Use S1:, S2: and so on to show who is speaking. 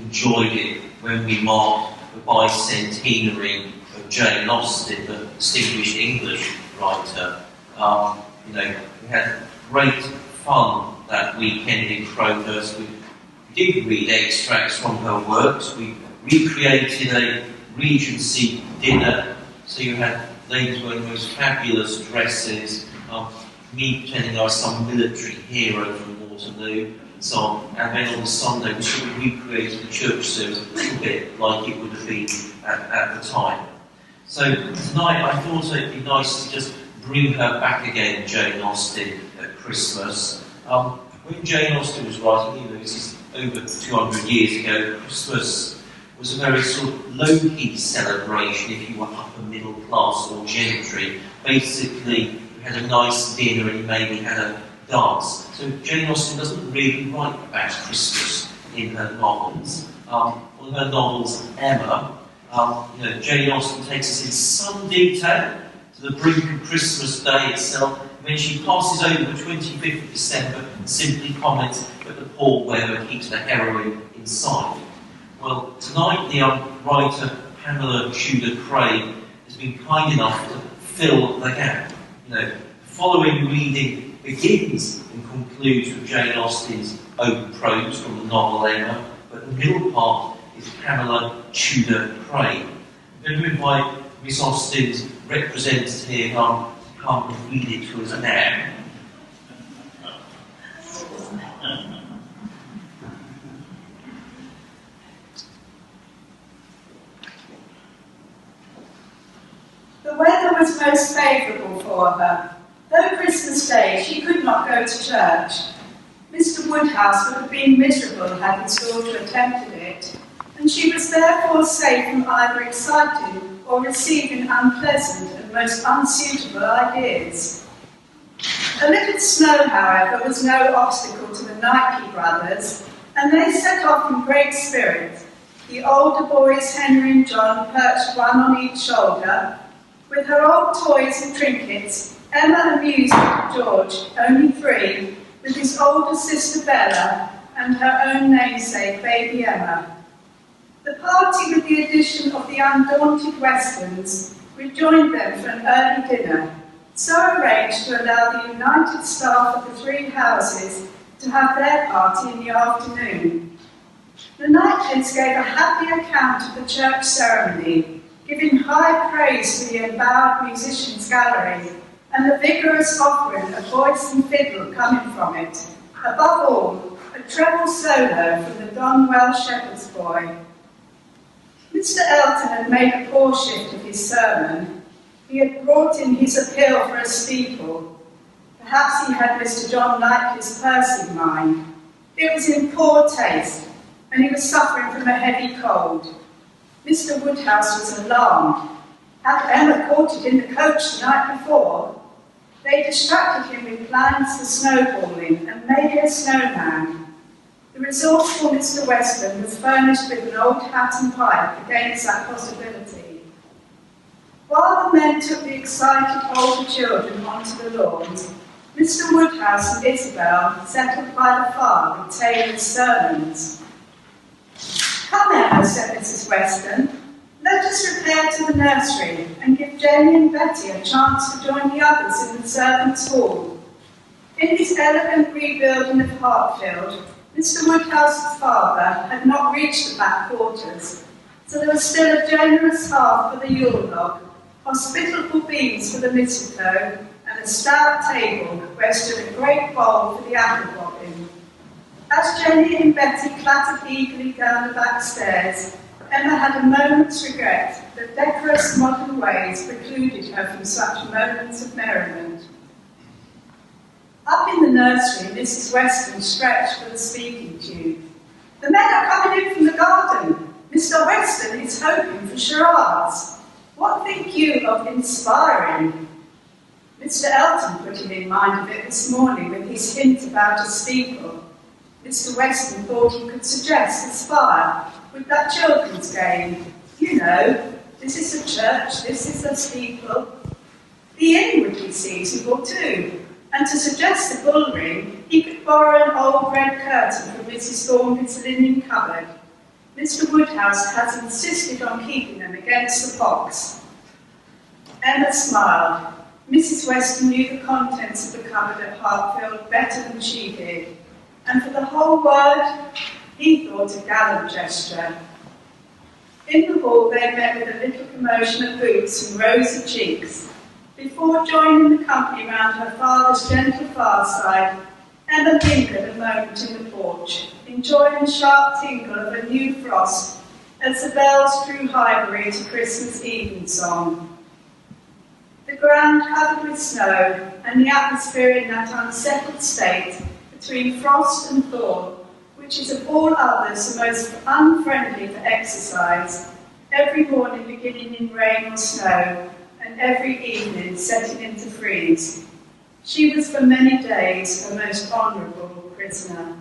S1: enjoyed it when we marked the bicentenary of Jane Austen, the distinguished English writer. We had great fun that weekend in Crowhurst. We did read extracts from her works. We recreated a Regency dinner, so you had ladies wearing those fabulous dresses, me pretending I was some military hero from Waterloo, and so on. And then on the Sunday, we sort of recreated the church service a little bit like it would have been at the time. So tonight, I thought it'd be nice to just bring her back again, Jane Austen, at Christmas. When Jane Austen was writing, this is over 200 years ago, Christmas was a very sort of low-key celebration if you were upper middle class or gentry. Basically, you had a nice dinner and you maybe had a dance. So Jane Austen doesn't really write about Christmas in her novels. One of her novels, Emma, Jane Austen takes us in some detail to the brink of Christmas Day itself, and then she passes over the 25th of December and simply comments that the poor weather keeps the heroine inside. Well, tonight the writer Pamela Tudor Craig has been kind enough to fill the gap. The following reading begins and concludes with Jane Austen's open prose from the novel Emma, but the middle part is Pamela Tudor Craig. I'm going to invite Miss Austen's representative here to come and read it to us now.
S2: The weather was most favourable for her. Though Christmas Day she could not go to church. Mr. Woodhouse would have been miserable had his daughter attempted it, and she was therefore safe from either exciting or receiving unpleasant and most unsuitable ideas. A little snow, however, was no obstacle to the Knightley brothers, and they set off in great spirit. The older boys, Henry and John, perched one on each shoulder. With her old toys and trinkets, Emma amused George, only 3, with his older sister Bella and her own namesake, baby Emma. The party, with the addition of the undaunted Westons, rejoined them for an early dinner, so arranged to allow the united staff of the 3 houses to have their party in the afternoon. The Knightleys gave a happy account of the church ceremony, giving high praise to the endowed musicians' gallery and the vigorous offering of voice and fiddle coming from it. Above all, a treble solo from the Donwell Shepherd's Boy. Mr. Elton had made a poor shift of his sermon. He had brought in his appeal for a steeple. Perhaps he had Mr. John Knightley's purse in mind. It was in poor taste, and he was suffering from a heavy cold. Mr. Woodhouse was alarmed. Had Emma caught it in the coach the night before? They distracted him with plans for snowballing and made a snowman. The resourceful Mr. Weston was furnished with an old hat and pipe against that possibility. While the men took the excited older children onto the lawns, Mr. Woodhouse and Isabel settled by the fire with Taylor's sermons. "Come, Emma," said Mrs. Weston. "Let us repair to the nursery and give Jenny and Betty a chance to join the others in the servants' hall." In his elegant rebuilding of Hartfield, Mr. Woodhouse's father had not reached the back quarters, so there was still a generous hearth for the Yule log, hospitable beams for the mistletoe, and a stout table where stood a great bowl for the apple bobbing. As Jenny and Betty clattered eagerly down the back stairs, Emma had a moment's regret that decorous modern ways precluded her from such moments of merriment. Up in the nursery, Mrs. Weston stretched for the speaking tube. "The men are coming in from the garden. Mr. Weston is hoping for charades. What think you of inspiring?" Mr. Elton put him in mind of it this morning with his hint about a steeple. Mr. Weston thought he could suggest a spire with that children's game. You know, this is a church, this is a steeple. The inn would be seasonable too, and to suggest the bull ring, he could borrow an old red curtain from Mrs. Thornby's linen cupboard. Mr. Woodhouse has insisted on keeping them against the fox. Emma smiled. Mrs. Weston knew the contents of the cupboard at Hartfield better than she did, and for the whole word, he thought a gallant gesture. In the hall they met with a little commotion of boots and rosy cheeks. Before joining the company round her father's gentle fireside, Emma lingered a moment in the porch, enjoying the sharp tinkle of a new frost as the bells drew Highbury to Christmas evensong. The ground covered with snow, and the atmosphere in that unsettled state between frost and thaw, which is of all others the most unfriendly for exercise, every morning beginning in rain or snow, and every evening setting into freeze. She was for many days a most honourable prisoner.